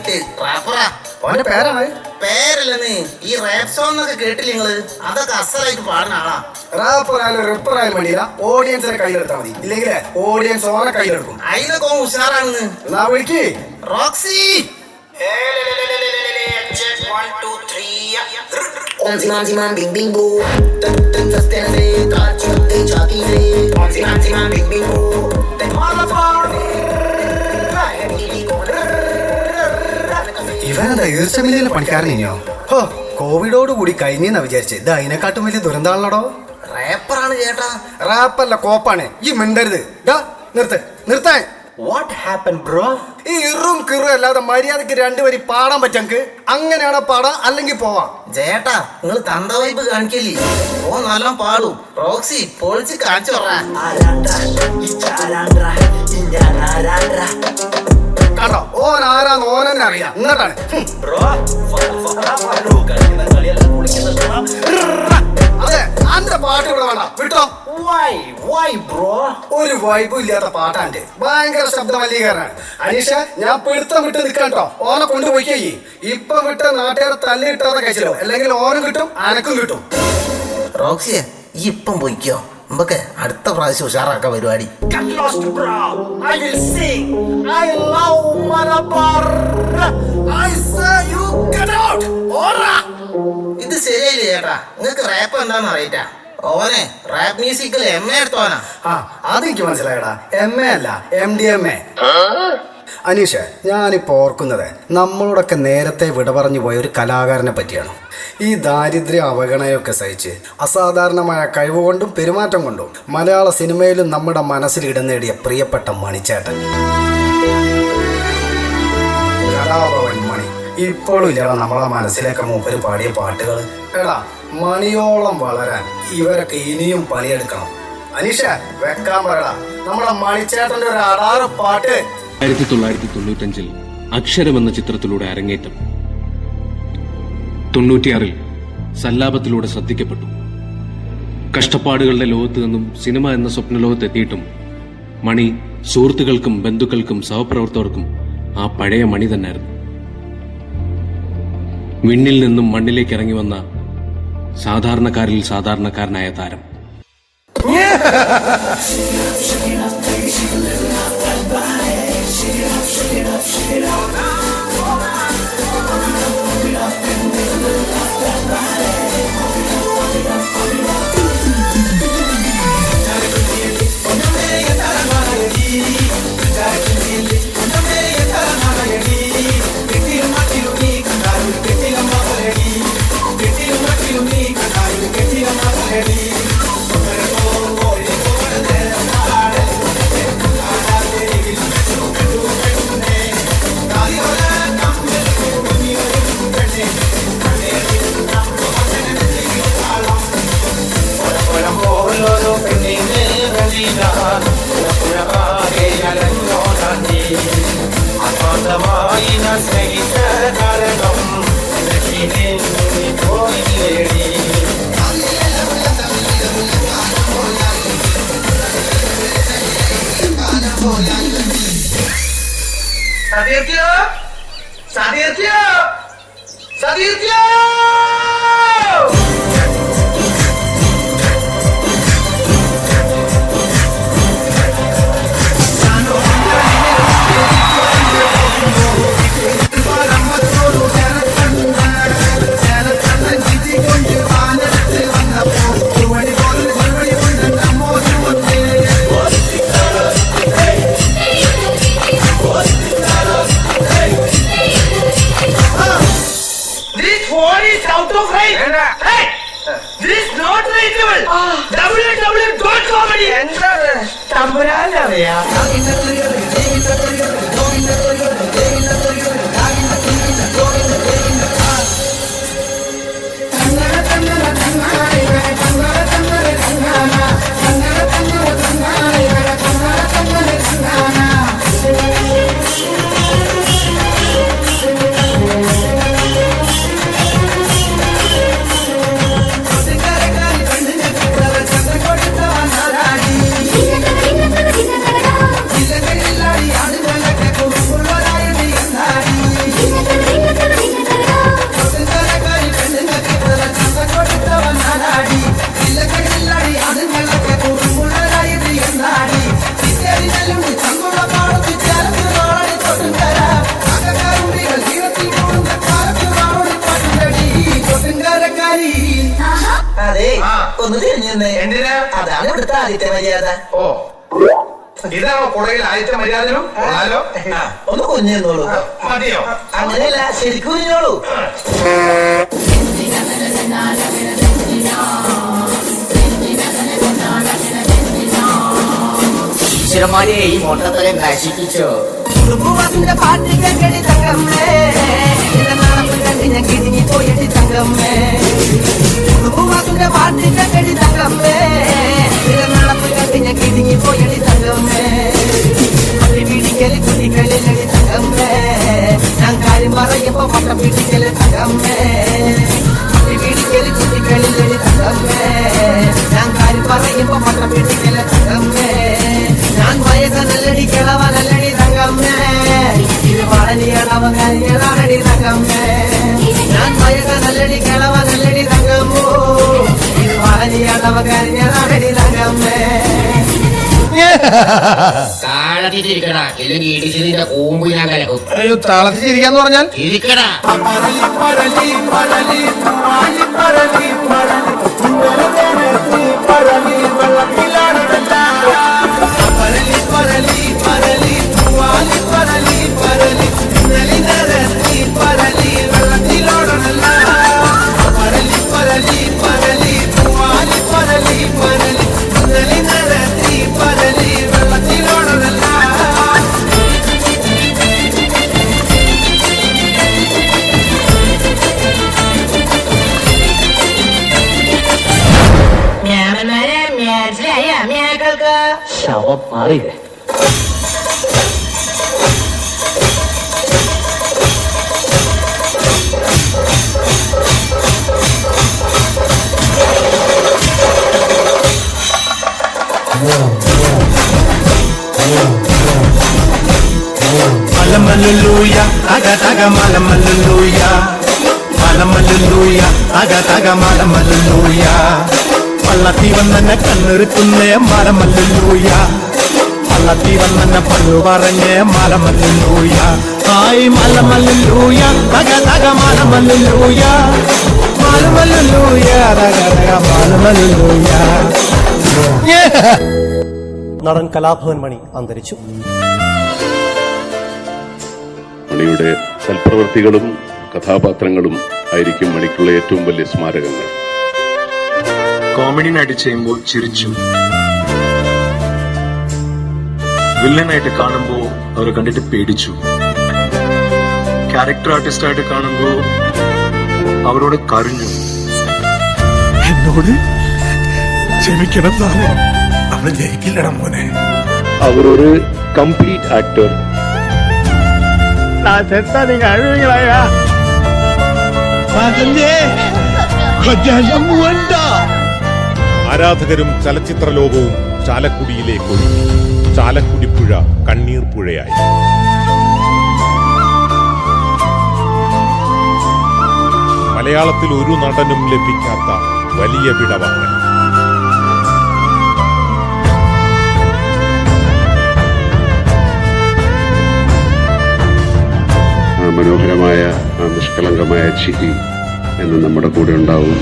വിട്ട് റാപ്പറാ. ഓന്റെ പേരാണ്. പേരല്ലെന്ന് ഈ റാപ്പ് സോങ് ഒക്കെ കേട്ടില്ല നിങ്ങള്? അതൊക്കെ അസലായിട്ട് പാടുന്ന ആളാ. റാപ്പറായാലും റിപ്പറായാലും വേണ്ടിയില്ല, ഓഡിയൻസിനെ കയ്യിലെടുത്താൽ മതി. ഇല്ലെങ്കിൽ ഓഡിയൻസ് ഓനെ കയ്യിലെടുക്കും. അതിനൊക്കെ ഓൻ ഉഷാറാണെന്ന്. എന്നാ വിളിക്ക് റോക്സി. ഇവനെന്താ ഈർച്ചമില്ലിലെ പണിക്കാരനെയോ? ഹോ, കോവിഡോട് കൂടി കഴിഞ്ഞെന്നാ വിചാരിച്ചത്. ഇത് അതിനെക്കാട്ടും വലിയ ദുരന്താണല്ലോ. റാപ്പറാണ് ചേട്ടാ. റാപ്പല്ല, കോപ്പാണ്. ഈ മിണ്ടരുത്. നിർത്താൻ. What happened, bro? ഈ ഇറും കിറും അല്ലാതെ മര്യാദക്ക് രണ്ടുപേരി പാടാൻ പറ്റെങ്കിൽ അങ്ങനെയാണോ പാടാം, അല്ലെങ്കിൽ പോവാം. ചേട്ടാ നിങ്ങൾ തന്ത വൈബ് കാണിക്കല്ലേ? ഓ നല്ല പാടും. റോക്സി പൊളിച്ച് കാണിച്ചു പറയാ. കണ്ടോ, ഓൻ ആരാന്ന് ഓനെന്നെ അറിയാം. എന്നിട്ടാണ് അതെ അന്റെ പാട്ട് ഇവിടെ വേണ്ട, വിട്ടോ. Why, bro? ഒരു വൈബും ഇല്ലാത്ത പാട്ടാണ്ട്. ഭയങ്കര ശബ്ദ മലിനീകരണമാണ്. അനീഷ, ഞാൻ പിടുത്തം വിട്ട് നിൽക്കാട്ടോ. ഓനെ കൊണ്ടുപോയിക്കേ. ഇപ്പൊ വിട്ട് നാട്ടുകാർ തല്ലിട്ടാതെ കഴിച്ചല്ലോ, അല്ലെങ്കിൽ ഓനും കിട്ടും അനക്കും കിട്ടും. റോക്സിയെ ഈ ഇപ്പം പോയിക്കോ. നമുക്ക് അടുത്ത പ്രാവശ്യം ഉഷാറാക്ക പരിപാടി. Get lost, bro. I will sing. I love Malabar. I say you get out. Ora. ഇത് ശരിയല്ലേ ചേട്ടാ? നിങ്ങൾക്ക് റാപ്പ് എന്താന്ന് അറിയിട്ടാ? ഓനെ റാപ്പ് മ്യൂസിക്കിൽ MA എടുത്തോനാ. അതെനിക്ക് മനസ്സിലായടാ. MA അല്ല, MDMA. അനീഷ, ഞാനിപ്പോൾ ഓർക്കുന്നത് നമ്മളോടൊക്കെ നേരത്തെ വിട പറഞ്ഞു പോയ ഒരു കലാകാരനെ പറ്റിയാണ്. ഈ ദാരിദ്ര്യ അവഗണനയൊക്കെ സഹിച്ച് അസാധാരണമായ കഴിവുകൊണ്ടും പെരുമാറ്റം കൊണ്ടും മലയാള സിനിമയിലും നമ്മുടെ മനസ്സിൽ ഇടം നേടിയ പ്രിയപ്പെട്ട മണിച്ചേട്ടൻ. കലാഭവൻ മണി ഇപ്പോഴും ഇല്ലടാ നമ്മളെ മനസ്സിലേക്ക് മൂപ്പര് പാടിയ പാട്ടുകൾ. എടാ, മണിയോളം വളരാൻ ഇവരൊക്കെ ഇനിയും പണിയെടുക്കണം. അനീഷ, വെക്കാൻ പറയടാ നമ്മളെ മണിച്ചേട്ടന്റെ ഒരു അടാറ് പാട്ട്. 1995 അക്ഷരം എന്ന ചിത്രത്തിലൂടെ അരങ്ങേറ്റം. 96 സല്ലാപത്തിലൂടെ ശ്രദ്ധിക്കപ്പെട്ടു. കഷ്ടപ്പാടുകളുടെ ലോകത്ത് നിന്നും സിനിമ എന്ന സ്വപ്നലോകത്തെത്തിയിട്ടും മണി സുഹൃത്തുക്കൾക്കും ബന്ധുക്കൾക്കും സഹപ്രവർത്തകർക്കും ആ പഴയ മണി തന്നെയായിരുന്നു. വിണ്ണിൽ നിന്നും മണ്ണിലേക്ക് ഇറങ്ങി വന്ന സാധാരണക്കാരിൽ സാധാരണക്കാരനായ താരം. ഒന്ന് തിരിഞ്ഞു. എന്തിനാ? അതാണ് ഇവിടുത്തെ ആദ്യത്തെ മര്യാദ. ഓ, ഇതാണോ കുടയിൽ ആദ്യത്തെ മര്യാദനും? ഒന്ന് കുഞ്ഞിരുന്നോളൂ. മതിയോ? അങ്ങനെയല്ല, ശരിക്കും കുഞ്ഞോളൂ. ഈശ്വരന്മാരെ ഈ മൊട്ടത്തരം നശിപ്പിച്ചോ. കുടുംബവാസിന്റെ പാട്ട് കേൾക്കടി തങ്കമ്മേ, നടപ്പ് കണ്ടി ഞാൻ കിടുങ്ങി പോയടി തങ്കമ്മേ. കുടുംബവാസിന്റെ പാട്ട് കേൾക്കടി തങ്കമ്മേ, നടപ്പ് കണ്ടി ഞാൻ കിടുങ്ങി പോയടി തങ്കമ്മേ. പിടിക്കല് കുട്ടികളിലടി തങ്കമ്മേ, ഞാൻ കാര്യം പറയുമ്പോ പട്ടം പിടിക്കല് തങ്കമ്മേ. പിടിക്കല് കുട്ടികളിലടി തങ്കമ്മേ, ഞാൻ കാര്യം പറയുമ്പോ പട്ടം പിടിക്കല് തങ്കമ്മേ. ഞാൻ വയസ്സനല്ലടി കിളവനല്ലടി തങ്കമ്മേ, ഇത് വളനിയളവൻ കരിയളാണടി തങ്കമ്മേ. ഞാൻ വയസ്സനല്ലടി കിളവനല്ലടി തങ്കമ്മോ, ഇത് വളനിയളവൻ കരിയളാണടി തങ്കമ്മേ. താളത്തിരിക്കണ ഇല്ലെങ്കിൽ ഇടിച്ച് നിന്റെ കൂമ്പ് ഞാൻ കലക്കും. അയ്യോ, താളത്തിരിക്കാന്ന് പറഞ്ഞാൽ ഇരിക്കടാ. ശവം മാറിയില്ലേ? മലമല്ലുലൂയ തക തക മലമല്ലുലൂയ മലമല്ലുലൂയ തക തക മലമല്ലുലൂയ പള്ളത്തി വന്നെ കണ്ണിറുക്കുന്നേ മലമല്ലുലൂയ പള്ളത്തി വന്നെ പള്ളു പറഞ്ഞേ മലമല്ലുലൂയ ആയി മലമല്ലുലൂയ തക തക മലമല്ലുലൂയ മലമല്ലുലൂയ തക തക മലമല്ലുലൂയ. നടൻ കലാഭവൻ മണി അന്തരിച്ചു. മണിയുടെ സൽപ്രവൃത്തികളും കഥാപാത്രങ്ങളും ആയിരിക്കും മണിക്കുള്ള ഏറ്റവും വലിയ സ്മാരകങ്ങൾ. കോമഡി നടി ചെയ്യുമ്പോൾ ചിരിച്ചു, വില്ലനായിട്ട് കാണുമ്പോൾ അവരെ കണ്ടിട്ട് പേടിച്ചു, ക്യാരക്ടർ ആർട്ടിസ്റ്റായിട്ട് കാണുമ്പോൾ അവരോട് കരഞ്ഞു. എന്നോട് ക്ഷമിക്കണം സാറേ, അവള് ജയിക്കില്ലട മോനെ. അവരൊരു കംപ്ലീറ്റ് ആക്ടർ. ആരാധകരും ചലച്ചിത്ര ലോകവും ചാലക്കുടിയിലേക്ക് ചാലക്കുടി പുഴ കണ്ണീർ പുഴയായി. മലയാളത്തിൽ ഒരു നടനും ലഭിക്കാത്ത വലിയ വിടവാങ്ങൽ. മനോഹരമായ നിഷ്കളങ്കമായ ചിരി എന്ന് നമ്മുടെ കൂടെ ഉണ്ടാവും.